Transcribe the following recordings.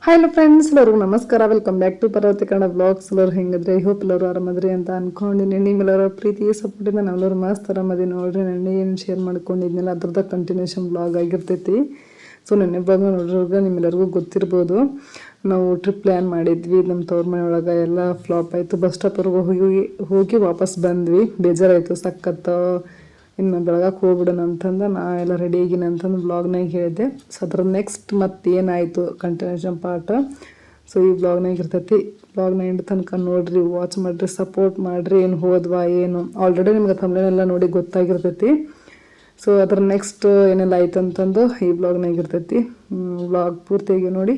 Hello friends, ಎಲ್ಲರಿಗೂ ನಮಸ್ಕಾರ. Welcome back to ಪರ್ವತ ಕನ್ನಡ ಬ್ಲಾಗ್ಸ್. ಎಲ್ಲರೂ ಹೆಂಗಿದ್ರೆ ಐ ಹೋಪ್ ಎಲ್ಲರೂ ಆರಾಮದ್ರಿ ಅಂತ ಅನ್ಕೊಂಡಿನಿ. ನಿಮ್ಮೆಲ್ಲರ ಪ್ರೀತಿ ಸಪೋರ್ಟಿಂದ ನಾವೆಲ್ಲರೂ ಮಸ್ತ್ ಆರಾಮದಿ ನೋಡ್ರಿ. ನೆನ್ನೆ ಏನು ಶೇರ್ ಮಾಡ್ಕೊಂಡಿದ್ನಲ್ಲ ಅದ್ರದ್ದು ಕಂಟಿನ್ಯೂಷನ್ ಬ್ಲಾಗ್ ಆಗಿರ್ತೈತಿ. ಸೊ ನೆನ್ನೆ ಬ್ಲಾಗ್ ನೋಡ್ರಿವಾಗ ನಿಮ್ಮೆಲ್ಲರಿಗೂ ಗೊತ್ತಿರ್ಬೋದು, ನಾವು ಟ್ರಿಪ್ ಪ್ಲ್ಯಾನ್ ಮಾಡಿದ್ವಿ. ನಮ್ಮ ತವ್ರ ಮನೆಯೊಳಗೆ ಎಲ್ಲ ಫ್ಲಾಪ್ ಆಯಿತು. ಬಸ್ ಸ್ಟಾಪ್ವರೆಗೂ ಹೋಗಿ ವಾಪಸ್ ಬಂದ್ವಿ. ಬೇಜಾರಾಯಿತು ಸಖತ್ತು. ಇನ್ನು ಬೆಳಗಾಕ್ಕೆ ಹೋಗ್ಬಿಡೋಣ ಅಂತಂದು ನಾ ಎಲ್ಲ ರೆಡಿ ಆಗಿನ ಅಂತಂದು ಬ್ಲಾಗ್ನಾಗ ಹೇಳಿದ್ದೆ. ಸೊ ಅದ್ರ ನೆಕ್ಸ್ಟ್ ಮತ್ತೆ ಏನಾಯಿತು ಕಂಟಿನ್ಯೂಷನ್ ಪಾರ್ಟ್. ಸೊ ಈ ಬ್ಲಾಗ್ನಾಗ ಇರ್ತೈತಿ. ಬ್ಲಾಗ್ನ ಎಂಡ್ ತನಕ ನೋಡಿರಿ, ವಾಚ್ ಮಾಡಿರಿ, ಸಪೋರ್ಟ್ ಮಾಡಿರಿ. ಏನು ಹೋದ್ವಾ ಏನು ಆಲ್ರೆಡಿ ನಿಮ್ಗೆ ತಮ್ಮನೆಲ್ಲ ನೋಡಿ ಗೊತ್ತಾಗಿರ್ತೈತಿ. ಸೊ ಅದ್ರ ನೆಕ್ಸ್ಟ್ ಏನೆಲ್ಲ ಆಯ್ತು ಅಂತಂದು ಈ ಬ್ಲಾಗ್ನಾಗ ಇರ್ತೈತಿ. ಬ್ಲಾಗ್ ಪೂರ್ತಿಯಾಗಿ ನೋಡಿ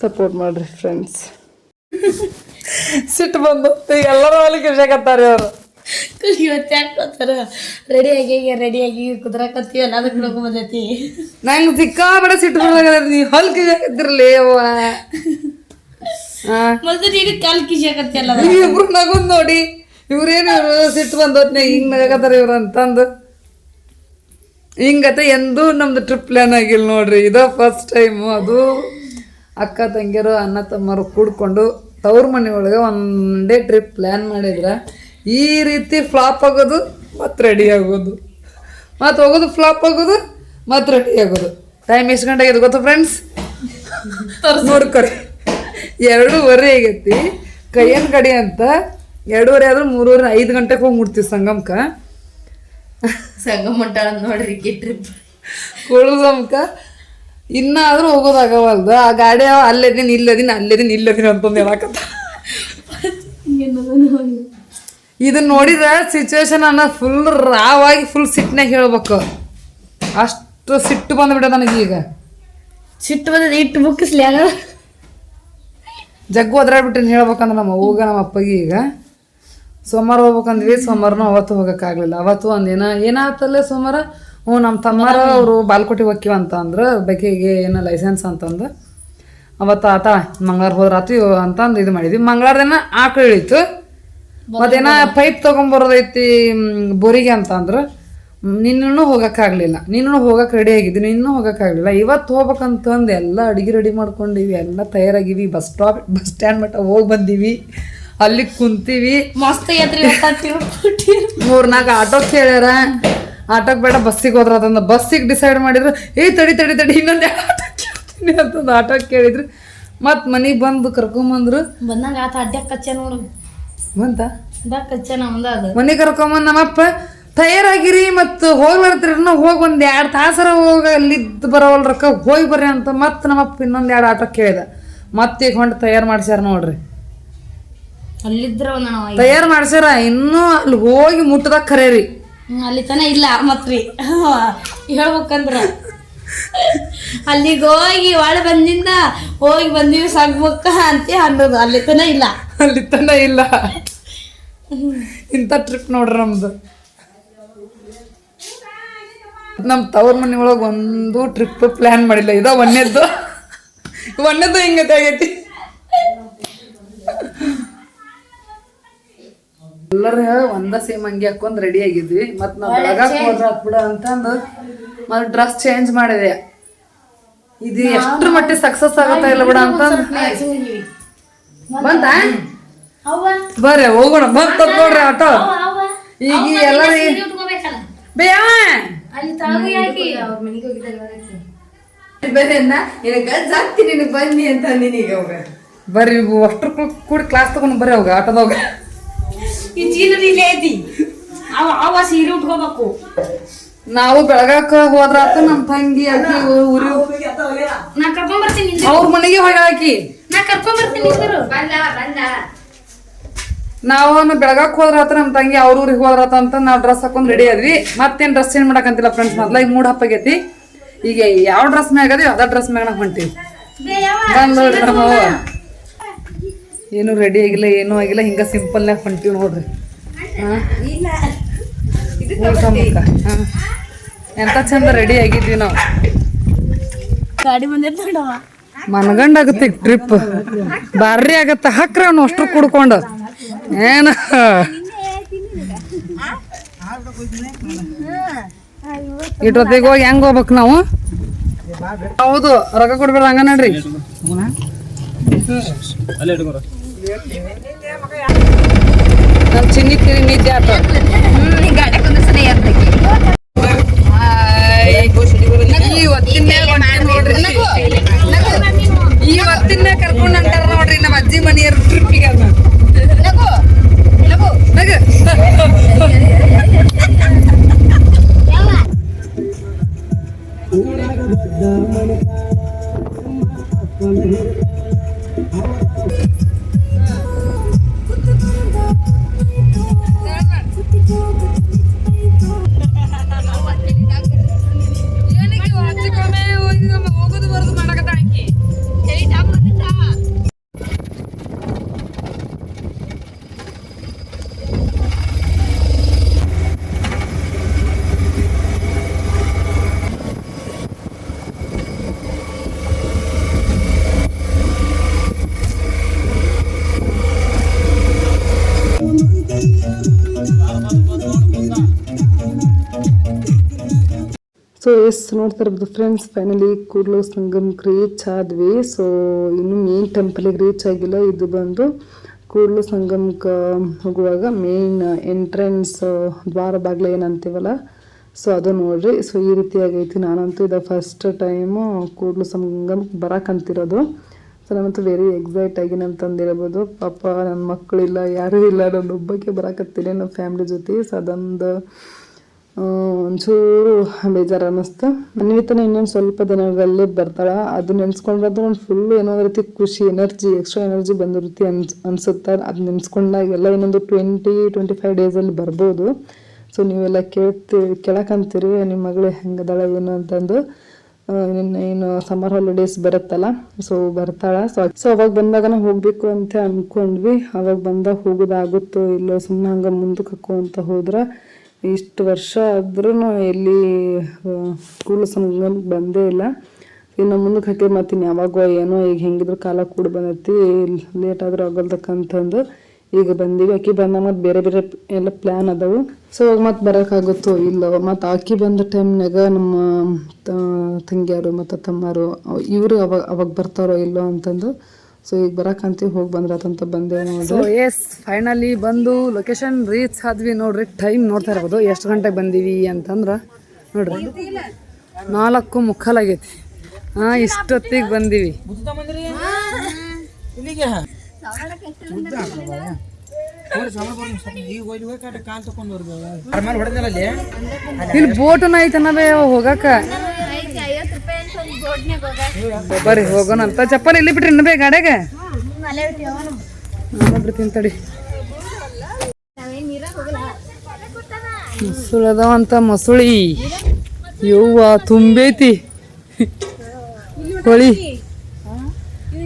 ಸಪೋರ್ಟ್ ಮಾಡಿರಿ ಫ್ರೆಂಡ್ಸ್. ಸಿಟ್ಟು ಬಂದು ಎಲ್ಲರೂ ಅಲ್ಲಿ ಖುಷಿಯಾಗತ್ತಾರೆ ಅವರು. ಇವತ್ತು ಯಾಕೋತಾರ ರೆಡಿಯಾಗಿ ಕುದ್ರಾಕತ್ತೀವಲ್ಲ ಅದಕ್ಕೆ ನೋಡ್ಕೊಂಡ್ ಬಂದೈತಿ. ನಂಗೆ ಸಿಕ್ಕಾಬಡ ಸಿಟ್ಟು ಬರೋದ, ನೀ ಹೊಲ್ ಕಿಸಿಯಾಕತ್ತಿರ್ಲಿ ಅವ್ವ. ಮೊದಲು ನೀನು ಕಾಲ್ ಕಿಸಿಯಾಕತ್ತಿಯಲ್ಲ. ಇಬ್ರು ನಗುಂದ್ ನೋಡಿ ಇವ್ರೇನು ಸಿಟ್ಟು ಬಂದೋತ್ನಾಗ ಹಿಂಗ್ ನಗಕತ್ತಾರ ಇವ್ರು ಅಂತಂದು. ಹಿಂಗತೆ ಎಂದೂ ನಮ್ದು ಟ್ರಿಪ್ ಪ್ಲ್ಯಾನ್ ಆಗಿಲ್ಲ ನೋಡ್ರಿ. ಇದ ಫಸ್ಟ್ ಟೈಮು. ಅದು ಅಕ್ಕ ತಂಗಿಯರು ಅಣ್ಣ ತಮ್ಮರು ಕೂಡ್ಕೊಂಡು ತವ್ರ ಮನೆ ಒಳಗೆ ಒಂದೇ ಟ್ರಿಪ್ ಪ್ಲ್ಯಾನ್ ಮಾಡಿದ್ರೆ ಈ ರೀತಿ ಫ್ಲಾಪ್ ಆಗೋದು ಮತ್ತು ರೆಡಿ ಆಗೋದು, ಮತ್ತು ಹೋಗೋದು ಫ್ಲಾಪ್ ಆಗೋದು ಮತ್ತು ರೆಡಿ ಆಗೋದು. ಟೈಮ್ ಎಷ್ಟು ಗಂಟೆ ಆಗಿದೆ ಗೊತ್ತಾ ಫ್ರೆಂಡ್ಸ್? ನೋಡ್ಕೊರಿ, 2:30 ಆಗೈತಿ. ಕೈಯನ್ ಕಡಿ ಅಂತ 2:30 ಆದ್ರೂ 3:30 5 ಗಂಟೆಗೆ ಹೋಗಿ ಮುಟ್ತೀವಿ ಸಂಗಮಕ್ಕೆ. ಸಂಗಮ ಹೊಂಟಾಳ ನೋಡ್ರಿ ಟ್ರಿಪ್ ಕುಳ್ಸಮ್ಕ ಇನ್ನಾದ್ರೂ ಹೋಗೋದಾಗವಲ್ದು. ಆ ಗಾಡಿ ಅಲ್ಲೇದಿನ ಇಲ್ಲದಿನ ಅಂತಂದು ಹೇಳಕತ್ತ. ಇದನ್ನ ನೋಡಿದ್ರೆ ಸಿಚುವೇಶನ್ ಅನ್ನ ಫುಲ್ ರಾವಾಗಿ ಫುಲ್ ಸಿಟ್ನಾಗ ಹೇಳ್ಬೇಕು. ಅಷ್ಟು ಸಿಟ್ಟು ಬಂದ್ಬಿಡ ನನಗೀಗ. ಸಿಟ್ಟು ಬಂದದ ಇಟ್ಟು ಮುಕ್ಕಿಸ್ಲಿ ಆಗ ಜಗ್ಗು ಒದ್ರಾಡ್ಬಿಟ್ಟಿನಿ ಹೇಳ್ಬೇಕಂದ್ರೆ ನಮ್ಮ ಅವ್ವಗ ನಮ್ಮ ಅಪ್ಪಗೆ. ಈಗ ಸೋಮವಾರ ಹೋಗ್ಬೇಕಂದ್ವಿ, ಸೋಮವಾರನೂ ಅವತ್ತು ಹೋಗೋಕ್ಕಾಗಲಿಲ್ಲ. ಅವತ್ತು ಒಂದಿನ ಏನಾಗ್ತಲ್ಲ ಸೋಮವಾರ, ನಮ್ಮ ತಮ್ಮರ ಅವರು ಬಾಲ್ಕೋಟೆ ಹೋಗ್ತೀವ ಅಂತ ಅಂದ್ರೆ ಬೈಕಿಗೆ ಏನೋ ಲೈಸೆನ್ಸ್ ಅಂತಂದು ಅವತ್ತು ಆತ ಮಂಗಳವಾರ ಹೋದ್ರಾತು ಅಂತಂದು ಇದು ಮಾಡಿದ್ವಿ. ಮಂಗಳವಾರ ದಿನ ಆಕಳು ಇಳಿತು. ಮತ್ತೇನ ಪೈಪ್ ತೊಗೊಂಬರೋದೈತಿ ಬೋರಿಗೆ ಅಂತ ಅಂದ್ರೆ ನಿನ್ನೂ ಹೋಗೋಕ್ಕಾಗಲಿಲ್ಲ. ನೀನು ಹೋಗಕ್ಕೆ ರೆಡಿ ಆಗಿದ್ದೀನಿ, ಇನ್ನೂ ಹೋಗೋಕ್ಕಾಗಲಿಲ್ಲ. ಇವತ್ತು ಹೋಗ್ಬೇಕಂತಂದು ಎಲ್ಲ ಅಡುಗೆ ರೆಡಿ ಮಾಡ್ಕೊಂಡಿವಿ, ಎಲ್ಲ ತಯಾರಾಗಿವಿ. ಬಸ್ ಸ್ಟ್ಯಾಂಡ್ ಮಟ್ಟ ಹೋಗಿ ಬಂದೀವಿ. ಅಲ್ಲಿ ಕುಂತೀವಿ. ಮಸ್ತ್ 3-4 ಆಟೋಕ್ಕೆ ಹೇಳ್ಯಾರ. ಆಟೋಕ್ಕೆ ಬೇಡ ಬಸ್ಸಿಗೆ ಹೋದ್ರ ಅಂತಂದು ಬಸ್ಸಿಗೆ ಡಿಸೈಡ್ ಮಾಡಿದ್ರು. ತಡಿ ಇನ್ನೊಂದು ಆಟೋ ಕೇಳ್ತೀನಿ ಅಂತಂದು ಆಟೋಕ್ಕೆ ಕೇಳಿದ್ರು. ಮತ್ತು ಮನೆಗೆ ಬಂದು ಕರ್ಕೊಂಬಂದ್ರು. ಬಂದಂಗ ಆತ ಅಡ್ಡಕ್ಕೆ ಕಚ್ಚ ನೋಡು ಬಂತ ಕಚ್ಚ ನಮ್ದ ಅದು. ಮನೆಗೆ ಕರ್ಕೊಂಬಂದು ನಮ್ಮಪ್ಪ ತಯಾರಾಗಿರಿ ಮತ್ತು ಹೋಗ್ಲಾರ್ತೀರಿ, ಹೋಗಿ ಒಂದು 2 ತಾಸರ ಹೋಗಿ ಅಲ್ಲಿದ್ದು ಬರೋವಲ್ ರೊಕ್ಕ ಹೋಗಿ ಬರ್ರಿ ಅಂತ ಮತ್ತೆ ನಮ್ಮಪ್ಪ ಇನ್ನೊಂದು 2 ಆಟೋ ಕೇಳಿದ. ಮತ್ತೆ ಈಗ ಹೊಂಟು ತಯಾರು ಮಾಡ್ಸ್ಯಾರ ನೋಡ್ರಿ. ಅಲ್ಲಿದ್ರ ತಯಾರು ಮಾಡ್ಸ್ಯಾರ. ಇನ್ನೂ ಅಲ್ಲಿ ಹೋಗಿ ಮುಟ್ಟದಾಗ ಖರೆ ರೀ. ಅಲ್ಲಿ ತನ ಇಲ್ಲ ಮತ್ರಿ ಹೇಳ್ಬೇಕಂದ್ರ ಅಲ್ಲಿಗೆ ಹೋಗಿ ಒಳ ಬಂದಿಂದ ಹೋಗಿ ಬಂದೀವಿ ಸಾಗ್ಬೇಕ ಅಂತ ಅನ್ನೋದು. ಅಲ್ಲಿ ತನ ಇಲ್ಲ. ಇಂಥ ಟ್ರಿಪ್ ನೋಡ್ರಿ ನಮ್ದು. ನಮ್ಮ ತವ್ರ ಮನೆ ಒಳಗೆ ಒಂದು ಟ್ರಿಪ್ ಪ್ಲ್ಯಾನ್ ಮಾಡಿಲ್ಲ. ಇದ ಒಂದೇದ್ದು ಹಿಂಗತೆ ಆಗೈತಿ. ಎಲ್ಲರೂ ಒಂದ ಸೇಮ್ ಅಂಗಿ ಹಾಕೊಂಡು ರೆಡಿ ಆಗಿದ್ವಿ. ಮತ್ತು ನಾವು ಬೆಳಗಾಕ್ ಹೋದ್ರ ಬಿಡ ಅಂತಂದು ಮತ್ತೆ ಡ್ರೆಸ್ ಚೇಂಜ್ ಮಾಡಿದೆ. ಇದು ಎಷ್ಟ್ರ ಮಟ್ಟಿಗೆ ಸಕ್ಸಸ್ ಆಗತ್ತಾ ಇಲ್ಲ ಬಿಡ ಅಂತ ಬಂತ. ಬರ್ರಿ ಹೋಗೋಣ. ಬಂತ ನೋಡ್ರಿ ಆಟೋ. ಈಗ ಎಲ್ಲರೂ ಬನ್ನಿ ಅಂತ ಅಂದಿನಿ. ಬರ್ರಿ ಅಷ್ಟ್ರ ಕೂಡಿ ಕ್ಲಾಸ್ ತಗೊಂಡು ಬರ್ರಿ ಅವಾಗ ಆಟೋದಾಗ. ನಾವು ಬೆಳಗಾಕ ಹೋದ್ರಾತು ನಮ್ಮ ತಂಗಿ ಆಕಿ ಊರಿ ಅವ್ರ ಮನೆಗೆ ಹೋಗಿ ನಾವು ಬೆಳಗಾಕ್ ಹೋದ್ರಾತ ನಮ್ಮ ತಂಗಿ ಅವ್ರ ಊರಿಗೆ ಹೋದ್ರಾತ ಅಂತ ನಾವು ಡ್ರೆಸ್ ಹಾಕೊಂಡ್ ರೆಡಿ ಆದ್ವಿ. ಮತ್ತೇನ್ ಡ್ರೆಸ್ ಚೇಂಜ್ ಮಾಡಕಂತಿಲ್ಲ ಫ್ರೆಂಡ್ಸ್. ಮೊದ್ಲ ಈಗ 3 ಹಪ್ಪ ಆಗೈತಿ. ಈಗ ಯಾವ ಡ್ರೆಸ್ ಮ್ಯಾಗ ಅದೀವಿ ಅದ ಡ್ರೆಸ್ ಮ್ಯಾಗ ನಾವು ಹೊಂಟಿವಿ. ಬಂದ್ ನೋಡ್ರಿ ನಮ್ಮ ಏನು ರೆಡಿ ಆಗಿಲ್ಲ, ಏನೂ ಆಗಿಲ್ಲ, ಹಿಂಗ ಸಿಂಪಲ್ನಾಗ ಹೊಂಟಿವಿ ನೋಡ್ರಿ. ಎಂತ ಚಂದ ರೆಡಿ ಆಗಿದ್ವಿ ನಾವು. ಗಾಡಿ ಬಂದಿರ್ತ ಮನಗಂಡ ಆಗತ್ತೆ ಟ್ರಿಪ್. ಬಾರ್ರಿ ಆಗತ್ತ ಹಾಕ್ರ ಅವ್ನು ಅಷ್ಟ್ರು ಕುಡ್ಕೊಂಡು ಏನ ಇಟ್ಟೊತ್ತಿಗೆ ಹೋಗಿ ಹೆಂಗ್ ಹೋಗ್ಬೇಕು ನಾವು? ಹೌದು, ರೊಕ್ಕ ಕೊಡ್ಬೇಡ ಹಂಗ ನೋಡ್ರಿ. ನಮ್ ಚಿನ್ನಿ ತಿರಿ ನಿದ್ದೆ ಆತ ಈ ಹೊತ್ತಿನ ಕರ್ಕೊಂಡ್ ಅಂಟಾರ ನೋಡ್ರಿ ನಮ್ಮ ಅಜ್ಜಿ ಮನೆಯವ್ರ ಟ್ರಿಪ್ಪಿಗೆ ಹೋಗೋದು ಬರೋದು ಮಾಡಕತ್ತ ಆಕಿ ಸೊ ಎಸ್ ನೋಡ್ತಾ ಇರ್ಬೋದು ಫ್ರೆಂಡ್ಸ್, ಫೈನಲಿ ಕೂಡ್ಲು ಸಂಗಮಕ್ಕೆ ರೀಚ್ ಆದ್ವಿ. ಸೊ ಇನ್ನು ಮೇನ್ ಟೆಂಪಲಿಗೆ ರೀಚ್ ಆಗಿಲ್ಲ. ಇದು ಬಂದು ಕೂಡ್ಲು ಸಂಗಮಕ್ಕೆ ಹೋಗುವಾಗ ಮೇನ್ ಎಂಟ್ರೆನ್ಸ್ ದ್ವಾರ ಬಾಗಿಲು ಏನಂತೀವಲ್ಲ, ಸೊ ಅದು ನೋಡ್ರಿ. ಸೊ ಈ ರೀತಿಯಾಗೈತಿ. ನಾನಂತೂ ಇದು ಫಸ್ಟ್ ಟೈಮು ಕೂಡ್ಲು ಸಂಗಮಕ್ಕೆ ಬರೋಕಂತಿರೋದು. ಸೊ ನಾನಂತೂ ವೆರಿ ಎಕ್ಸೈಟ್ ಆಗಿನ ಅಂತಂದಿರ್ಬೋದು. ಪಾಪ ನನ್ನ ಮಕ್ಕಳಿಲ್ಲ, ಯಾರೂ ಇಲ್ಲ, ನಾನು ಒಬ್ಬಕ್ಕೆ ಬರೋಕತ್ತೀನಿ ನಮ್ಮ ಫ್ಯಾಮ್ಲಿ ಜೊತೆ. ಸೊ ಅದೊಂದು ಒಂಚೂರು ಬೇಜಾರು ಅನ್ನಿಸ್ತು. ಅನ್ವಿತನ ಇನ್ನೊಂದು ಸ್ವಲ್ಪ ದಿನಗಳಲ್ಲೇ ಬರ್ತಾಳೆ. ಅದು ನೆನೆಸ್ಕೊಂಡ್ರೆ ಒಂದು ಫುಲ್ ಏನೋ ರೀತಿ ಖುಷಿ, ಎಕ್ಸ್ಟ್ರಾ ಎನರ್ಜಿ ಬಂದ ರೀತಿ ಅನ್ಸುತ್ತೆ. ಅದು ನೆನೆಸ್ಕೊಂಡಾಗೆಲ್ಲ ಇನ್ನೊಂದು 20-25 ಡೇಸಲ್ಲಿ ಬರ್ಬೋದು. ಸೊ ನೀವೆಲ್ಲ ಕೇಳಕ್ಕಂತೀರಿ ನಿಮ್ಮ ಮಗಳು ಹೆಂಗದಾಳ ಏನು ಅಂತಂದು. ಏನು ಸಮ್ಮರ್ ಹಾಲಿಡೇಸ್ ಬರುತ್ತಲ್ಲ, ಸೊ ಬರ್ತಾಳ. ಸೊ ಅವಾಗ ಬಂದಾಗ ಹೋಗ್ಬೇಕು ಅಂತ ಅಂದ್ಕೊಂಡ್ವಿ. ಅವಾಗ ಬಂದಾಗ ಹೋಗೋದಾಗುತ್ತೋ ಇಲ್ಲೋ, ಸುಮ್ಮನೆ ಹಂಗೆ ಮುಂದಕ್ಕೆ ಹಾಕುವಂತ ಹೋದ್ರೆ ಇಷ್ಟು ವರ್ಷ ಆದ್ರೂ ಎಲ್ಲಿ ಕೂಡ್ಲು ಸಂಗಮಕ್ಕೆ ಬಂದೇ ಇಲ್ಲ. ಇನ್ನು ಮುಂದಕ್ಕೆ ಹಾಕಿ ಮತ್ತೆ ಯಾವಾಗ ಏನೋ ಈಗ ಹೆಂಗಿದ್ರು ಕಾಲ ಕೂಡ ಬಂದೈತಿ, ಲೇಟ್ ಆದ್ರೂ ಆಗಲ್ದಕ್ಕಂತಂದು ಈಗ ಬಂದೀವಿ. ಅಕ್ಕಿ ಬಂದಾಗ ಮತ್ತೆ ಬೇರೆ ಬೇರೆ ಎಲ್ಲ ಪ್ಲ್ಯಾನ್ ಅದಾವು. ಸೊ ಅವಾಗ ಮತ್ತೆ ಬರೋಕ್ಕಾಗುತ್ತೋ ಇಲ್ಲೋ. ಮತ್ತು ಅಕ್ಕಿ ಬಂದ ಟೈಮ್ನಾಗ ನಮ್ಮ ತಂಗಿಯರು ಮತ್ತು ತಮ್ಮರು ಇವರು ಅವಾಗ ಬರ್ತಾರೋ ಇಲ್ಲೋ ಅಂತಂದು. ಸೊ ಈಗ ಬರೋಕಂತೀವಿ, ಹೋಗಿ ಬಂದ್ರಾತಂತ ಬಂದೇವು ನೋಡ್ರಿ. ಸೊ ಎಸ್ ಫೈನಲಿ ಬಂದು ಲೊಕೇಶನ್ ರೀಚ್ ಆದ್ವಿ ನೋಡ್ರಿ. ಟೈಮ್ ನೋಡ್ತಾ ಇರ್ಬೋದು ಎಷ್ಟು ಗಂಟೆಗೆ ಬಂದೀವಿ ಅಂತಂದ್ರೆ ನೋಡ್ರಿ 4:45 ಆಗೈತಿ. ಇಷ್ಟೊತ್ತಿಗೆ ಬಂದೀವಿ. ಇಲ್ಲಿ ಬೋಟನ ಐತನವೇ ಹೋಗಕ್ಕ. ಬರ್ರಿ ಹೋಗೋಣ ಅಂತ. ಚಪ್ಪಲ್ ಇಲ್ಲಿ ಬಿಟ್ರಿ ಇನ್ನು ಬೇ ಗಾಡ್ಯಾಗ ಬಿಡ್ತೀನಿ ತಡಿ. ಮೊಸುಳಿ ಅದಾವಂತ, ಮೊಸುಳಿ ಯವ್ವ ತುಂಬೈತಿ ಹೊಳಿ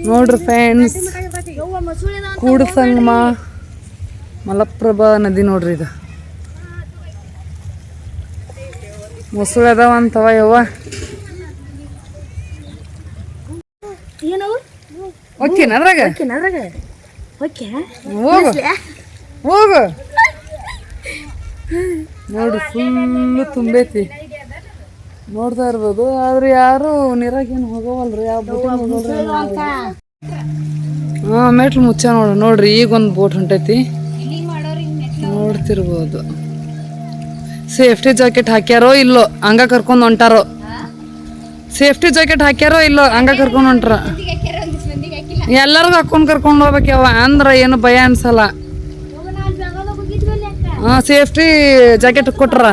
ನೋಡ್ರಿ ಫ್ರೆಂಡ್ಸ್. ಕೂಡು ಸಂಗಮ ಮಲಪ್ರಭಾ ನದಿ ನೋಡ್ರಿ. ಇದು ಮೊಸುಳಿ ಅದಾವಂತವ ಯವ್ವ. ಓಕೆನಾ ಅದ್ರಾಗ ಹೋಗು ಹೋಗು ನೋಡ್ರಿ ಫುಲ್ಲು ತುಂಬೈತಿ ನೋಡ್ತಾ ಇರ್ಬೋದು. ಆದ್ರೆ ಯಾರು ನೀರಾಗೇನು ಹೋಗವಲ್ರಿ, ಯಾವ ಬೋಟ್ ಮೆಟ್ಲು ಮುಚ್ಚ ನೋಡ್ರಿ. ಈಗ ಒಂದು ಬೋಟ್ ಹೊಂಟೈತಿ ನೋಡ್ತಿರ್ಬೋದು. ಸೇಫ್ಟಿ ಜಾಕೆಟ್ ಹಾಕ್ಯಾರೋ ಇಲ್ಲೋ, ಹಂಗ ಕರ್ಕೊಂಡು ಹೊಂಟಾರೋ. ಸೇಫ್ಟಿ ಜಾಕೆಟ್ ಹಾಕ್ಯಾರೋ ಇಲ್ಲೋ, ಹಂಗ ಕರ್ಕೊಂಡು ಹೊಂಟಾರ. ಎಲ್ಲರಿಗೂ ಕರ್ಕೊಂಡು ಹೋಗ್ಬೇಕವ, ಅಂದ್ರ ಏನು ಭಯ ಅನ್ಸಲ್ಲ. ಸೇಫ್ಟಿ ಜಾಕೆಟ್ ಕೊಟ್ರ.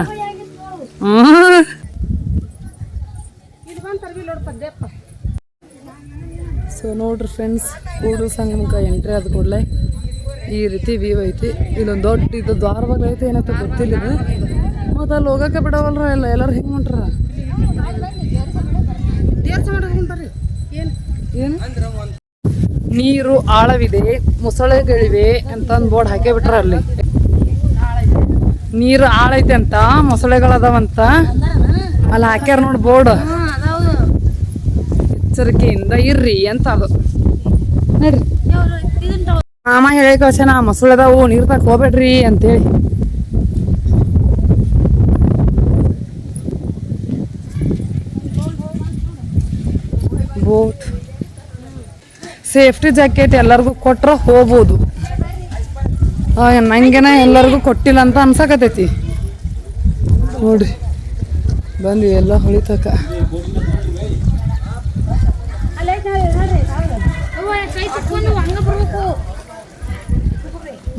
ಸೊ ನೋಡ್ರಿ ಫ್ರೆಂಡ್ಸ್, ಕೂಡ್ಲು ಸಂಗಮಕ್ಕೆ ಎಂಟ್ರಿ ಆದ ಕೂಡಲೇ ಈ ರೀತಿ ವ್ಯೂ ಐತಿ. ಇಲ್ಲೊಂದು ದೊಡ್ಡ ಇದು ದ್ವಾರವಾಗಿ ಐತಿ, ಏನಂತ ಗೊತ್ತಿಲ್ಲ ಇದು. ಮತ್ತು ಅಲ್ಲಿ ಹೋಗಕ್ಕೆ ಬಿಡವಲ್ರ ಎಲ್ಲರೂ ಹಿಂಗೆ ಹೊಂಟ್ರ. ಏನು ನೀರು ಆಳವಿದೆ, ಮೊಸಳೆಗಳಿವೆ ಅಂತಂದು ಬೋರ್ಡ್ ಹಾಕೇ ಬಿಟ್ರ. ಅಲ್ಲಿ ನೀರು ಆಳ ಐತೆ ಅಂತ, ಮೊಸಳೆಗಳದಾವಂತ ಅಲ್ಲಿ ಹಾಕ್ಯಾರ ನೋಡಿ ಬೋರ್ಡ್. ಎಚ್ಚರಿಕೆಯಿಂದ ಇರ್ರಿ ಅಂತ ಅದು ನೋಡ್ರಿ. ಮಾಮ ಹೇಳಿ ಕಳ್ಸನ ಮೊಸಳೆದಾವು ನೀರ್ ತಕ ಹೋಗ್ಬೇಡ್ರಿ ಅಂತೇಳಿ. ಬೋಟ್ ಸೇಫ್ಟಿ ಜಾಕೆಟ್ ಎಲ್ಲರಿಗೂ ಕೊಟ್ರೆ ಹೋಗ್ಬೋದು. ನಂಗೆನ ಎಲ್ಲರಿಗೂ ಕೊಟ್ಟಿಲ್ಲ ಅಂತ ಅನ್ಸಕತೈತಿ. ನೋಡ್ರಿ ಬಂದ್ವಿ ಎಲ್ಲ ಹೊಳಿತಕ.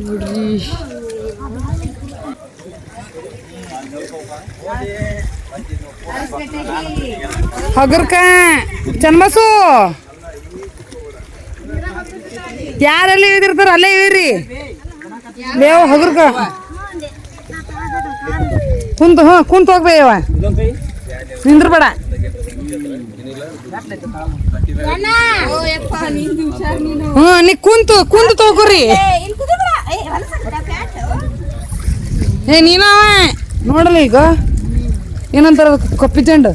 ನೋಡ್ರಿ ಹಗರ್ಕ ಚನ್ಬಸು ಯಾರಲ್ಲಿ ಇದಿರ್ತಾರ ಅಲ್ಲೇ ಇವ್ರಿ ಬೇವ ಹಗರ್ಕ ಕುಂತ ಕುಂತ ಹೋಗ್ಬೇವ ನಿಂದ್ರ ಬೇಡ. ನೀ ಕುಂತು ಕುಂತು ತಗೋರಿ. ನೀನ ನೋಡಲ್ಲ ಈಗ ಏನಂತಾರ ಕಪ್ಪಿ ಚೆಂಡು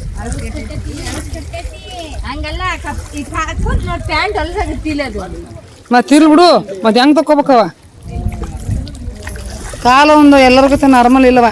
ಮತ್ತೆ ತಿರ್ಲಿ ಬಿಡು. ಮತ್ತೆ ಹೆಂಗ್ ತಕೋಬೇಕವ ಕಾಲ ಒಂದು ಎಲ್ಲರಿಗೂ ನಾರ್ಮಲ್ ಇಲ್ಲವ.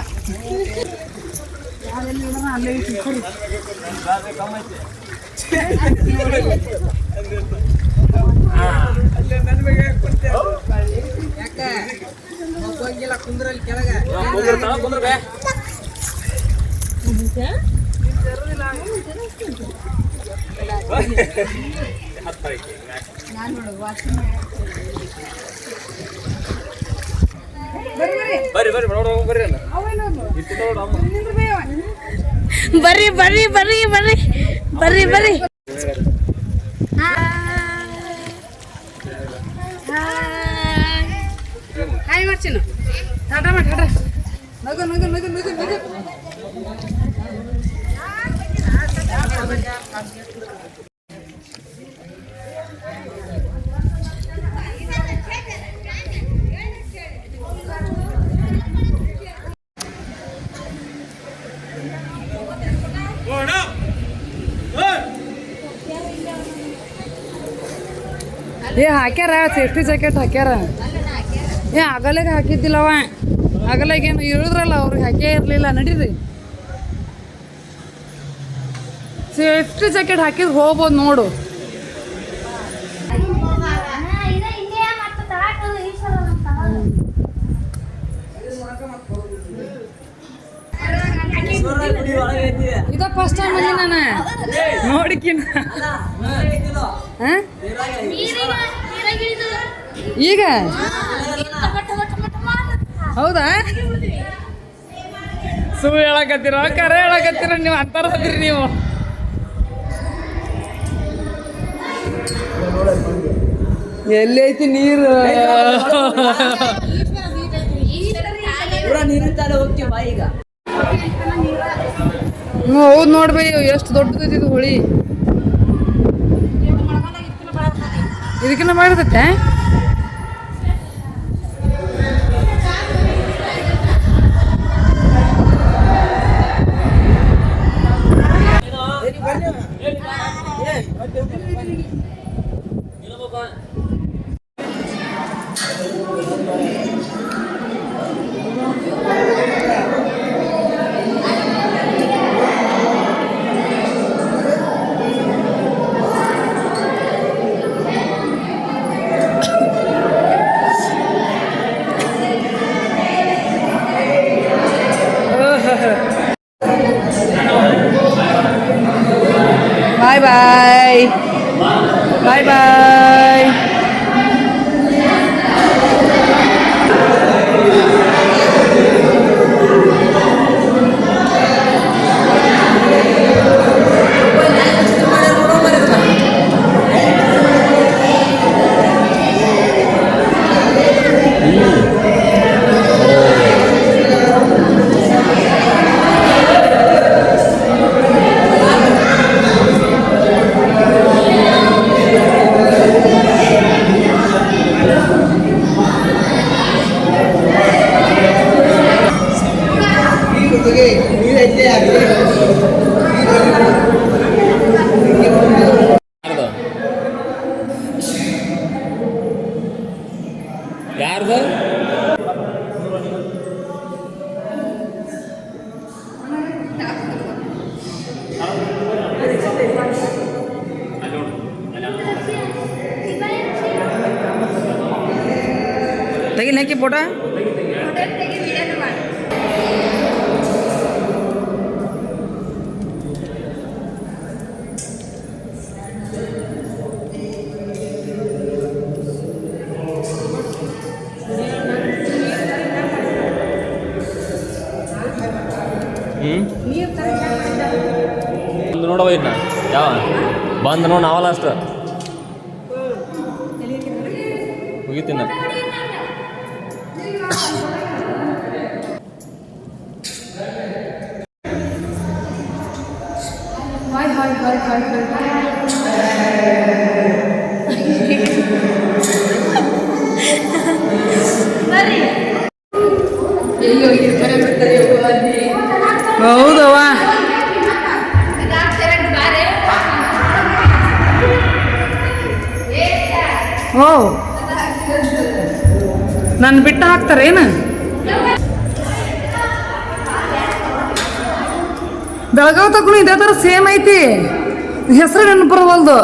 ಬರ್ರಿ ಬರ್ರಿ ಬರ್ರಿ ಬರ್ರಿ ಬರ್ರಿ ಬರ್ರಿ ಬರ್ರಿ. ಹಾಯ್ ಮಾಡ್ತೀನಿ ಟಾಟಾ ಮಾಡಿ ಟಾಟಾ ನಗು ನಗು ನಗು ನಗು ನಗು. ಹಾಕ್ಯಾರ ಸೇಫ್ಟಿ ಜಾಕೆಟ್ ಹಾಕ್ಯಾರ. ಅಗಲೆಗ ಹಾಕಿದ್ದಿಲ್ಲವ. ಅಗಲಾಗೇನು ಹೇಳಿದ್ರಲ್ಲ ಅವ್ರಿಗೆ ಹಾಕೇ ಇರಲಿಲ್ಲ. ನಡೀರಿ ಸೇಫ್ಟಿ ಜಾಕೆಟ್ ಹಾಕಿದ್ರೆ ಹೋಗ್ಬೋದು ನೋಡು. ಇದ ಫಸ್ಟ್ ಟೈಮ್ ಬಂದಿ ನಾನು ನೋಡಿಕಿನ. ಈಗ ಹೌದಾ ಸುಳ್ಳು ಹೇಳಕತ್ತೀರ ಕರೆ ಹೇಳಕತ್ತೀರ ನೀವು ಅಂತಾರದ್ರಿ ನೀವು. ಎಲ್ಲಿ ಐತಿ ನೀರು? ಹೌದು ನೋಡ್ಬೇ ಎಷ್ಟು ದೊಡ್ಡದೈತಿ ಇದು ಹೊಳಿ. ಇದಕ್ಕಿನ್ನ ಮಾಡಿರುತ್ತೆ. Bye bye. Bye bye. ಯಾರ್ದು ತೆಗಿಲಿಕ್ಕೆ ಫೋಟೋ ಬಂದು ನೋಡವ ಇನ್ನ ಯಾವ ಬಂದು ನೋಡಿ ನಾವಲ್ಲ ಅಷ್ಟು ಮುಗಿತಿನ್ನ ಹೌದವ್ವ ಓ ನನ್ನ ಬಿಟ್ಟು ಹಾಕ್ತಾರೇನು ಬೆಳಗಾವ್ ತಕ್ಕೂ ಇದೇ ಥರ ಸೇಮ್ ಐತಿ ಹೆಸರು ನೆನಪು ಬರವಲ್ದು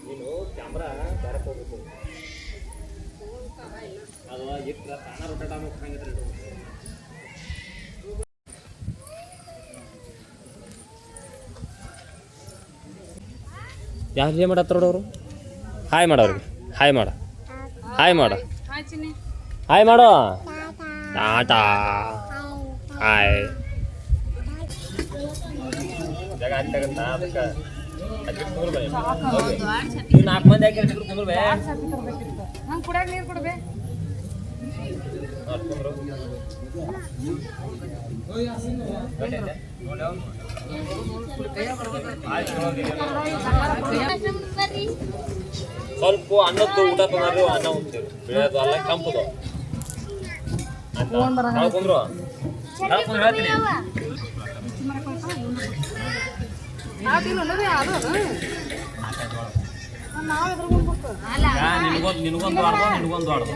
ನೀನು ಕ್ಯಾಮ್ರಾ ಬೇರೆ ಹೋಗ್ಬೇಕು ಅದು ಇಟ್ಟು ತಾನ ರೊಟೇಟ್ ಆಗ್ಬೇಕು ಹಂಗಿದ್ರೆ ಯಾರು ಏನು ಮಾಡತ್ತಾರ ಅವರು ಹಾಯ್ ಮಾಡೋರಿಗೆ ಹಾಯ್ ಮಾಡ ಹಾಯ್ ಮಾಡ ಹಾಯ್ ಮಾಡೋ ಟಾಟಾ ಹಾಯ್ ಜಾಗ ಆಗ್ತಾಗತ್ತ ಅದಕ್ಕೆ ನೀವು 4 ಮಂದಿ ಹಾಕಿ ಕುಂದ್ರಬೇ ನಂಗೆ ಕುಡಿಯಾಕ ನೀರು ಕೊಡ್ಬೇ ಸ್ವಲ್ಪ ಅನ್ನದ್ದು ಊಟ ತಂದ್ರಿ ಅನ್ನ ಉಣ್ತೀವಿ ಬೆಳೆಯೋದು ಅಲ್ಲ ಕಂಪದು ಕುಂದ್ರು ಹೇಳ್ತೀನಿ ನಿನಗೊಂದು ಆಡ್ದು ನಿನಗೊಂದು ಆಡ್ದು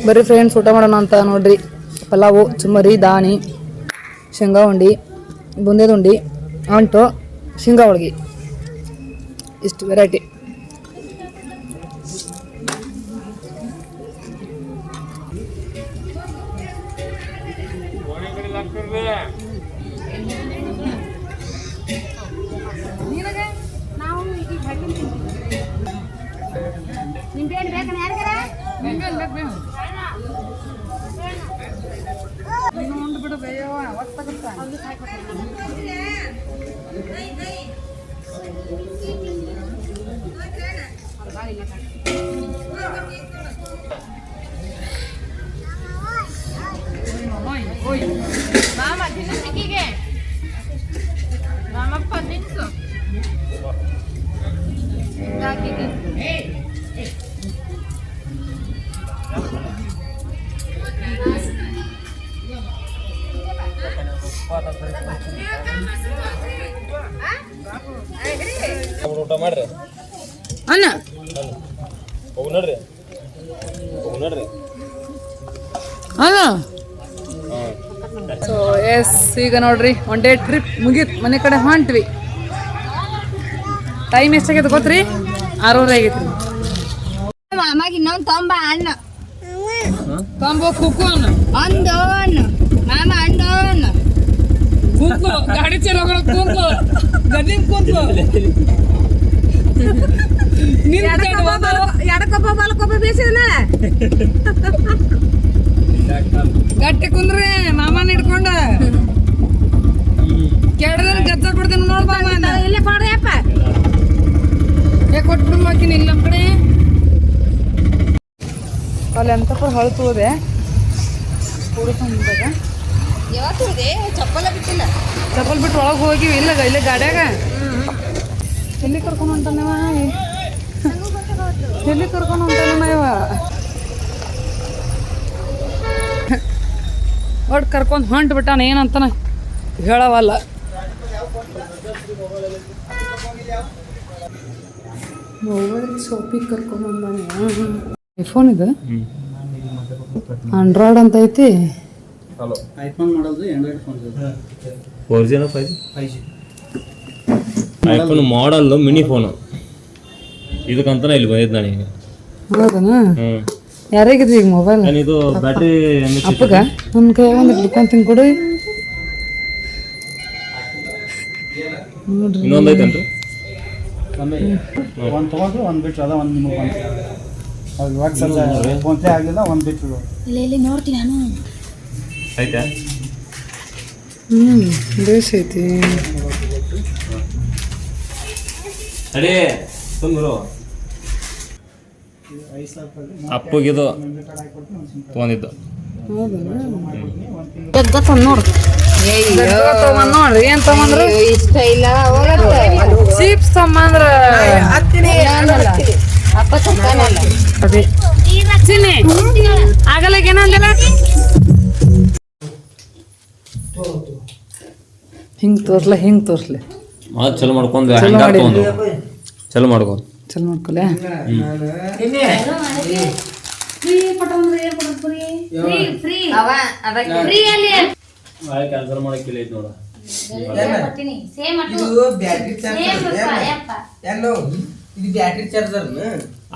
ಬರ್ರಿ ಫ್ರೆಂಡ್ಸ್ ಊಟ ಮಾಡೋಣ ಅಂತ ನೋಡ್ರಿ ಪಲಾವು ಚುಮ್ಮರಿ ದಾಣಿ ಶೇಂಗಾ ಉಂಡಿ ಬುಂದೇದ ಉಂಡಿ ಅಂಟು ಶೇಂಗಾ ಹೋಳ್ಗೆ ಇಷ್ಟು ವೆರೈಟಿ ಬಿಡು ಬೇಯವ ಒತ್ತಾಗತ್ತ Mama, tinas ikige. Mama pa dinso. Ikige. Hey. ಊಟ ಮಾಡ್ರಿ ಅಣ್ಣ ಹೋಗಿ ನೋಡ್ರಿ ಹೋಗಿ ನೋಡ್ರಿ ಅಣ್ಣ ಸೊ ಎಸ್ ಈಗ ನೋಡ್ರಿ ಒನ್ ಡೇ ಟ್ರಿಪ್ ಮುಗೀತು ಮನೆ ಕಡೆ ಹೊಂಟ್ವಿ. ಟೈಮ್ ಎಷ್ಟಾಗೈತೆ ಗೊತ್ತ್ರಿ? 6:30 ಆಗೈತ್ರಿ. ಮಾಮಾಗ ಇನ್ನೊಂದು ತೊಂಬ ಅಣ್ಣ ತಂಬೋ ಕುಕ್ಕು ಅಣ್ಣ ಅಂದೋನ್ ಮಾಮ ಅಂದೋನ್ ಕುಕ್ಕು ಗಾಡಿ ಚಲೋ ಕುಂಕು ಗದಿ ಕುಂಕು ಎಡಕೊಬ್ಬ ಬಲಕೊಬ್ಬ ಬೇಸಿದನ ಗಟ್ಟಿ ಕುಂದ್ರಿ ಮಾಮನ ಹಿಡ್ಕೊಂಡ ಕೆಡದ್ರ ಗಚ್ಚ ಕೊಡ್ತೀನಿ ನೋಡ್ ಮಾಮ ಇಲ್ಲೇ ಕೊಡ್ರಪ್ಪ ಏ ಕೊಟ್ಬಿಡು ಹಾಕಿನಿ ಇಲ್ಲಿ ನಮ್ಮ ಕಡೆ ಅಲ್ಲಿ ಅಂತಪ್ಪ ಹಳತು ಹೋದೆ ಹುಡುಕೊಂಡಾಗ ಯಾವತ್ತು ಚಪ್ಪಲ ಬಿಟ್ಟಿಲ್ಲ ಚಪ್ಪಲ್ ಬಿಟ್ಟು ಒಳಗೆ ಹೋಗಿವಿ ಇಲ್ಲ ಇಲ್ಲೇ ಗಾಡ್ಯಾಗ ಎಲ್ಲಿ ಕರ್ಕೊಂಡು ಹೊಂಟಾನವ ಎಲ್ಲಿ ಕರ್ಕೊಂಡು ಹೊಂಟಾನ ಇವ ಒಟ್ಟು ಕರ್ಕೊಂಡು ಹೊಂಟು ಬಿಟ್ಟಾನ ಏನಂತಾನ ಹೇಳವಲ್ಲ. ಮೊಬೈಲ್ ಶಾಪಿಗೆ ಕರ್ಕೊಂಡು ಬಂದಾನೆ. ಐಫೋನ್ ಇದೆ ಆಂಡ್ರಾಯ್ಡ್ ಅಂತ ಐತಿ. ಐಫೋನ್ ಮಾಡೋದು android phone 4G 5G iPhone model mini phone ಇದಕ್ಕಂತಾನೆ ಇಲ್ಲಿ ಬಂದಿದ್ದು ನನಗೆ. ಹೌದನಾ? ಹ್ಞೂ ಯಾರಿಗಿದೆ ಈಗ ಮೊಬೈಲ್? ಇದು ಬ್ಯಾಟ್ರಿ ಅಪ್ಪಗ ನನ್ನ ಕೈ ಒಂದು ಇಟ್ಕೊಂತೀನಿ ಕೊಡು. ನೋಡ್ರಿ ಇನ್ನೊಂದು ಐತೇನ್ರಿ? ಒಂದು ತೊಗೊಂಡ್ರು ಒಂದು ಬಿಟ್ರು ಅದ ಒಂದು ನಿಮಗೆ ಬಂತು ಅದು ವಾಟ್ಸಪ್ ಫೋನ್ಪೇ ಆಗಲಿಲ್ಲ ಒಂದು ಬಿಟ್ರು ಇಲ್ಲಿ ನೋಡ್ತೀನಿ ನಾನು ಐತೆ ಬೇಸ್ ಐತಿ. ಅಡೇ ತುಂಬ್ರು ಅಪ್ಪಗಿದು ತೊಗೊಂಡಿದ್ದು. ನೋಡ್ರಿ ಏನ್ ತಗೊಂಡ್ರು ಇಷ್ಟ ಇಲ್ಲ ಚೀಪ್ಸ್ ತಗೊಂಡ್ರ ಅಪ್ಪ ತಪ್ಪಾನಲ್ಲ ಅದೇ ಚಿನ್ನಿ ಆಗಲ್ಲ ಏನಂದಿಲ್ಲ ಹಿಂಗ್ ತೋರ್ಸ್ಲಿ ಅದು ಚಲೋ ಮಾಡ್ಕೊಂಡು ಹ್ಯಾಂಗ ತೊಗೊಂಡು ಚಲೋ ಮಾಡ್ಕೊಂಡು ಚಲೋ ಮಾಡ್ಕೊಲೆ. ಕ್ಯಾನ್ಸಲ್ ಮಾಡಕ್ಕಿಲ್ಲ ಐತಿ ನೋಡ.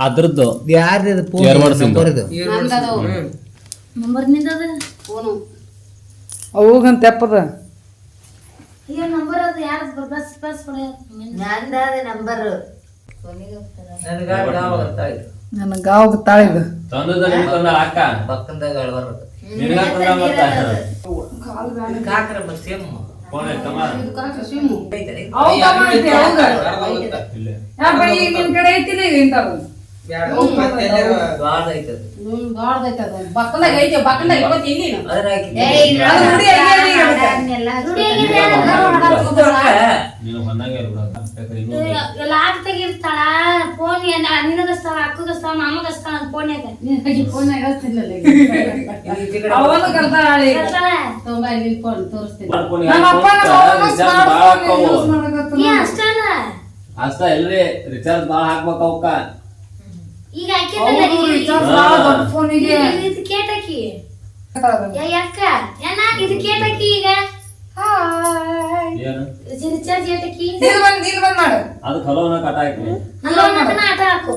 ಅದ್ರದ್ದು ಕೇರ್ ಮಾಡ್ಸಿದ್ದು ಅವಾಗಂತ ತೆಪ್ಪದ ನನ್ನ ಗಾವ್ ತಾಳಿದ ತಂದದ ತಂದ ಅಕ್ಕ ನಿನಗ ತಂದ ಮತ್ತ ಫೋನ್ ಐತಮ್ಮ ಈಗ ನಿನ್ ಕಡೆ ಐತಿಲ್ಲ ಈಗ ಇಂಥವು ನೀನು ಹೊನ್ನಾಗೆ ತೆಗಿರ್ತಾಳ ಫೋನ್ ನಿನಗಸ್ತಾವ ಅಕ್ಕಗಸ್ತಾವ ಮಾಮಗಸ್ತಾವ ಫೋನ್ಯಾಗ ಅವನು ಕರ್ತಾಳೆ ಅಷ್ಟಲ್ಲ ಅಷ್ಟ ಎಲ್ರಿ ರಿಚಾರ್ಜ್ ಬಾಳ ಹಾಕ್ಬೇಕ ಅವಕ್ಕ. ಈಗ ಫೋನಿಗೆ ಇದು ಕೇಟಕಿ ಯಾಕ ಏನ ಇದು ಕೇಟಕಿ ಈಗ ಏನು ರಿಚಾರ್ಜ್ ಏಟಕಿ ನೀನ್ ಬಂದ್ ಮಾಡು ಅದು ಕಲೋನ ಕಟ ಹಾಕಿ ಹಲೋ ಮತನ ಆಟ ಹಾಕು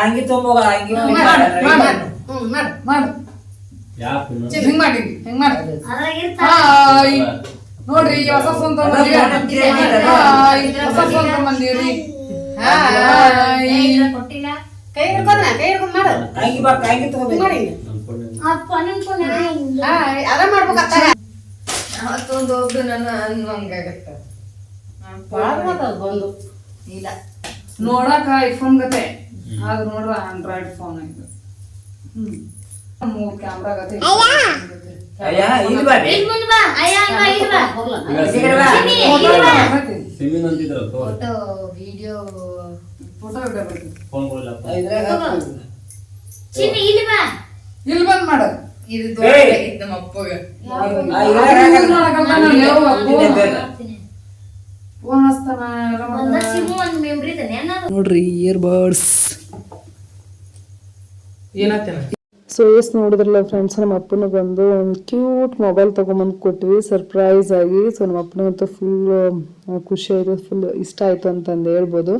ಹಂಗೆ ತೊಂಬೋಗ ಹಂಗೆ ಮಾಡು ಯಾಕೆ ಹಿಂಗ್ ಮಾಡಿ ಹಿಂಗ್ ಮಾಡಿ ಅದ್ರಾಗಿರ್ತಾಳ ನೋಡ್ರಿ ಈಗ ಹೊಸ ಫೋನ್ ತಗೊಂಡ್ರಿ ಹೊಸ ಫೋನ್ ತಗೊಂಡ್ರಿ ಕೊಟ್ಟಿಲ್ಲ ಕೈ ಹಿಡ್ಕೊಂಡ್ರ ಕೈ ಹಿಡ್ಕೊಂಡ್ ಮಾಡು ಹಂಗೆ ಬಾ ಹಂಗೆ ತಗೋಬೇಕು ಅಪ್ಪ ನಿನ್ ಫೋನ್ ಅದ ಮಾಡ್ಬೇಕತ್ತ ಅವತ್ತೊಂದು ಹೋಗ್ದು ನನ್ನ ಹಂಗಾಗತ್ತ ಬಂದು ಇಲ್ಲ ನೋಡಕ ಐಫೋನ್ ಗತೆ ಆದ್ರೆ ನೋಡ್ರ ಆಂಡ್ರಾಯ್ಡ್ ಫೋನ್ ಇದು 3 ಕ್ಯಾಮ್ರಾ ಗತೆ ಅಯ್ಯ ಇಲ್ಲಿ ಬಾ ಇಲ್ಲಿ ಮುಂದೆ ಬಾ ಅಯ್ಯ ಇಲ್ಲಿ ಬಾ ಸಿಮ್ಮಿನ ಅಂತಿದ್ರು ಫೋಟೋ ವಿಡಿಯೋ ಫೋಟೋ ಇಡಬೇಕು ಫೋನ್ ಕೊಡಲಪ್ಪ ಚಿನ್ನಿ ಇಲ್ಲಿ ಬಾ ಇಲ್ಲಿ ಬಂದ್ ಮಾಡು ಫೋನ್ ಹಚ್ತಾನ ಎಲ್ಲ ಒಂದ ಮಾಡ್ತಾನ. ಸಿಮ್ಮು ಒಂದ್ ಮೆಮ್ರಿ ಇದಾನೆ ನೋಡ್ರಿ ಇಯರ್ಬಡ್ಸ್. ಸೊ ಎಸ್ ನೋಡಿದ್ರಲ್ಲ ಫ್ರೆಂಡ್ಸ್, ನಮ್ಮ ಅಪ್ಪನ ಬಂದು ಒಂದು ಕ್ಯೂಟ್ ಮೊಬೈಲ್ ತೊಗೊಂಬಂದು ಕೊಟ್ವಿ ಸರ್ಪ್ರೈಸ್ ಆಗಿ. ಸೊ ನಮ್ಮ ಅಪ್ಪನಂತೂ ಫುಲ್ ಖುಷಿ ಆಯಿತು, ಫುಲ್ ಇಷ್ಟ ಆಯಿತು ಅಂತಂದು ಹೇಳ್ಬೋದು.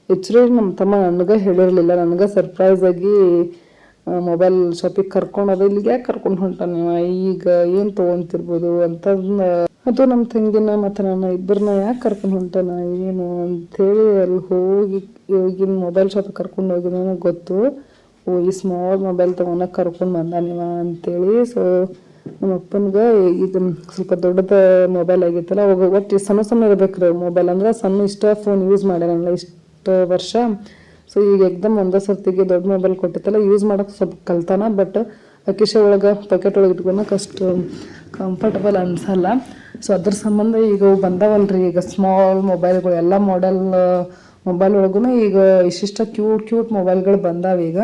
ಆ್ಯಕ್ಚುಲಿ ನಮ್ಮ ತಮ್ಮ ನನಗೆ ಹೇಳಿರಲಿಲ್ಲ, ನನಗೆ ಸರ್ಪ್ರೈಸ್ ಆಗಿ ಮೊಬೈಲ್ ಶಾಪಿಗೆ ಕರ್ಕೊಂಡೋದು. ಇಲ್ಲಿಗೆ ಯಾಕೆ ಕರ್ಕೊಂಡು ಹೊಂಟಾನ ಈಗ ಏನು ತೊಗೊತಿರ್ಬೋದು ಅಂತ. ಅದು ನಮ್ಮ ತಂಗಿನ ಮತ್ತು ನನ್ನ ಇಬ್ಬರನ್ನ ಯಾಕೆ ಕರ್ಕೊಂಡು ಹೊಂಟಾನ ಏನು ಅಂಥೇಳಿ ಅಲ್ಲಿ ಹೋಗಿನ ಮೊಬೈಲ್ ಶಾಪಿಗೆ ಕರ್ಕೊಂಡು ಹೋಗಿದ್ದು ಗೊತ್ತು. ಈ ಸ್ಮಾಲ್ ಮೊಬೈಲ್ ತೊಗೊಂಡಾಗ ಕರ್ಕೊಂಡು ಬಂದಾನಿವ ಅಂತೇಳಿ. ಸೊ ನಮ್ಮ ಅಪ್ಪನಿಗೆ ಇದು ಸ್ವಲ್ಪ ದೊಡ್ಡದ ಮೊಬೈಲ್ ಆಗಿತ್ತಲ್ಲ, ಅವಾಗ ಒಟ್ಟು ಸಣ್ಣ ಇರ್ಬೇಕು ರೀ ಮೊಬೈಲ್, ಅಂದ್ರೆ ಸಣ್ಣ ಇಷ್ಟ ಫೋನ್ ಯೂಸ್ ಮಾಡ್ಯಾನಲ್ಲ ಇಷ್ಟು ವರ್ಷ. ಸೊ ಈಗ ಎಕ್ದಮ್ ಒಂದೇ ಸರ್ತಿಗೆ ದೊಡ್ಡ ಮೊಬೈಲ್ ಕೊಟ್ಟಿತ್ತಲ್ಲ, ಯೂಸ್ ಮಾಡೋಕೆ ಸ್ವಲ್ಪ ಕಲ್ತಾನ. ಬಟ್ ಕಿಶೆ ಒಳಗೆ ಪಾಕೆಟ್ ಒಳಗೆ ಇಟ್ಕೊಳಕ್ಕೆ ಅಷ್ಟು ಕಂಫರ್ಟಬಲ್ ಅನ್ಸಲ್ಲ. ಸೊ ಅದ್ರ ಸಂಬಂಧ ಈಗ ಬಂದಾವಲ್ರಿ ಈಗ ಸ್ಮಾಲ್ ಮೊಬೈಲ್ಗಳು, ಎಲ್ಲ ಮೊಬೈಲ್ ಒಳಗೂ ಈಗ ಇಷ್ಟಿಷ್ಟ ಕ್ಯೂಟ್ ಮೊಬೈಲ್ಗಳು ಬಂದಾವೀಗ.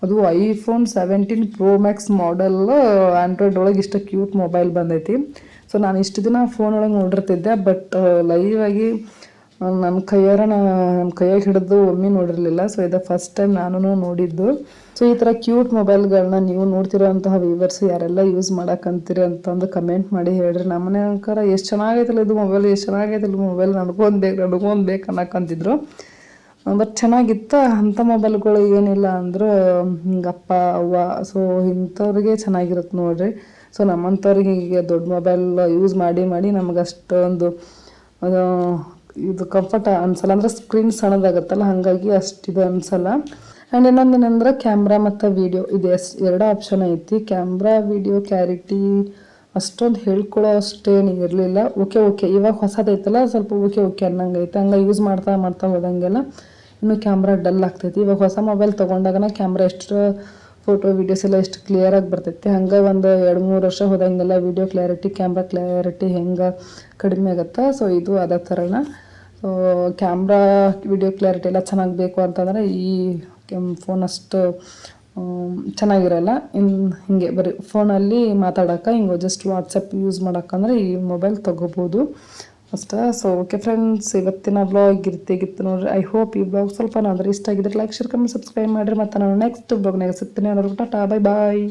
ಅದು iPhone 17 Pro Max model Android ಒಳಗೆ ಇಷ್ಟ ಕ್ಯೂಟ್ ಮೊಬೈಲ್ ಬಂದೈತಿ. ಸೊ ನಾನು ಇಷ್ಟು ದಿನ ಫೋನ್ ಒಳಗೆ ನೋಡಿರ್ತಿದ್ದೆ, ಬಟ್ ಲೈವ್ ಆಗಿ ನನ್ನ ಕೈಯಾಗ ಹಿಡಿದು ಒಮ್ಮೆ ನೋಡಿರಲಿಲ್ಲ. ಸೊ ಇದು ಫಸ್ಟ್ ಟೈಮ್ ನಾನು ನೋಡಿದ್ದು. ಸೊ ಈ ಥರ ಕ್ಯೂಟ್ ಮೊಬೈಲ್ಗಳನ್ನ ನೀವು ನೋಡ್ತಿರೋಂತಹ ವ್ಯೂವರ್ಸ್ ಯಾರೆಲ್ಲ ಯೂಸ್ ಮಾಡಕ್ಕಂತೀರಿ ಅಂತಂದು ಕಮೆಂಟ್ ಮಾಡಿ ಹೇಳ್ರಿ. ನಮ್ಮನೆ ಅಂಕರ ಎಷ್ಟು ಚೆನ್ನಾಗೈತಲ್ಲ ಇದು ಮೊಬೈಲ್, ಎಷ್ಟು ಚೆನ್ನಾಗೈತಲ್ಲ ಮೊಬೈಲ್, ನಡ್ಕೊಂಡ್ಬೇಕು ಅನ್ನಕ್ಕಂತಿದ್ರು. ಬಟ್ ಚೆನ್ನಾಗಿತ್ತು. ಅಂಥ ಮೊಬೈಲ್ಗಳು ಏನಿಲ್ಲ ಅಂದ್ರೆ ಹಿಂಗೆ ಅಪ್ಪ ಅವ್ವ ಸೊ ಇಂಥವ್ರಿಗೆ ಚೆನ್ನಾಗಿರುತ್ತೆ ನೋಡ್ರಿ. ಸೊ ನಮ್ಮಂಥವ್ರಿಗೆ ಈಗ ದೊಡ್ಡ ಮೊಬೈಲ್ ಯೂಸ್ ಮಾಡಿ ನಮಗೆ ಅಷ್ಟೊಂದು ಇದು ಕಂಫರ್ಟ್ ಅನ್ಸಲ್ಲ, ಅಂದರೆ ಸ್ಕ್ರೀನ್ ಸಣ್ಣದಾಗತ್ತಲ್ಲ, ಹಾಗಾಗಿ ಅಷ್ಟಿದು ಅನ್ಸಲ್ಲ. ಆ್ಯಂಡ್ ಇನ್ನೊಂದೇನೆಂದ್ರೆ ಕ್ಯಾಮ್ರಾ ಮತ್ತು ವೀಡಿಯೋ ಇದು ಎರಡು ಆಪ್ಷನ್ ಐತಿ. ಕ್ಯಾಮ್ರಾ ವಿಡಿಯೋ ಕ್ಲಾರಿಟಿ ಅಷ್ಟೊಂದು ಹೇಳ್ಕೊಳ್ಳೋ ಅಷ್ಟೇನು ಇರಲಿಲ್ಲ. ಓಕೆ ಇವಾಗ ಹೊಸದೈತಲ್ಲ ಸ್ವಲ್ಪ ಓಕೆ ಅನ್ನಂಗೆ ಐತೆ. ಹಂಗೆ ಯೂಸ್ ಮಾಡ್ತಾ ಹೋದಂಗೆಲ್ಲ ಇನ್ನೂ ಕ್ಯಾಮ್ರಾ ಡಲ್ ಆಗ್ತೈತಿ. ಇವಾಗ ಹೊಸ ಮೊಬೈಲ್ ತೊಗೊಂಡಾಗನ ಕ್ಯಾಮ್ರಾ ಎಷ್ಟು ಫೋಟೋ ವೀಡಿಯೋಸ್ ಎಲ್ಲ ಎಷ್ಟು ಕ್ಲಿಯರಾಗಿ ಬರ್ತೈತಿ. ಹಂಗೆ ಒಂದು 2-3 ವರ್ಷ ಹೋದಂಗೆಲ್ಲ ವೀಡಿಯೋ ಕ್ಲಾರಿಟಿ ಕ್ಯಾಮ್ರಾ ಕ್ಲಾರಿಟಿ ಹೆಂಗೆ ಕಡಿಮೆ ಆಗುತ್ತೆ. ಸೊ ಇದು ಅದೇ ಥರನ. ಸೊ ಕ್ಯಾಮ್ರಾ ವಿಡಿಯೋ ಕ್ಲಾರಿಟಿ ಎಲ್ಲ ಚೆನ್ನಾಗಿ ಬೇಕು ಅಂತಂದರೆ ಈ ಫೋನ್ ಅಷ್ಟು ಚೆನ್ನಾಗಿರಲ್ಲ. ಹಿಂಗೆ ಬರೀ ಫೋನಲ್ಲಿ ಮಾತಾಡೋಕೆ ಹಿಂಗೆ ಜಸ್ಟ್ ವಾಟ್ಸಪ್ ಯೂಸ್ ಮಾಡೋಕ್ಕಂದ್ರೆ ಈ ಮೊಬೈಲ್ ತೊಗೋಬೋದು ಅಷ್ಟೇ. ಸೊ ಓಕೆ ಫ್ರೆಂಡ್ಸ್, ಇವತ್ತಿನ ಬ್ಲಾಗ್ ಇರ್ತಿಗಿತ್ತು ನೋಡ್ರಿ. ಐ ಹೋಪ್ ಈ ಬ್ಲಾಗ್ ಸ್ವಲ್ಪ ಇಷ್ಟ ಆಗಿದ್ರೆ ಲೈಕ್ ಶೇರ್ ಕಮೆಂಟ್ ಸಬ್ಸ್ಕ್ರೈಬ್ ಮಾಡಿರಿ. ಮತ್ತು ನಾನು ನೆಕ್ಸ್ಟ್ ಬ್ಲಾಗ್ನಾಗ ಸಿಗ್ತೀನಿ. ಟಾಟಾ, ಬಾಯ್.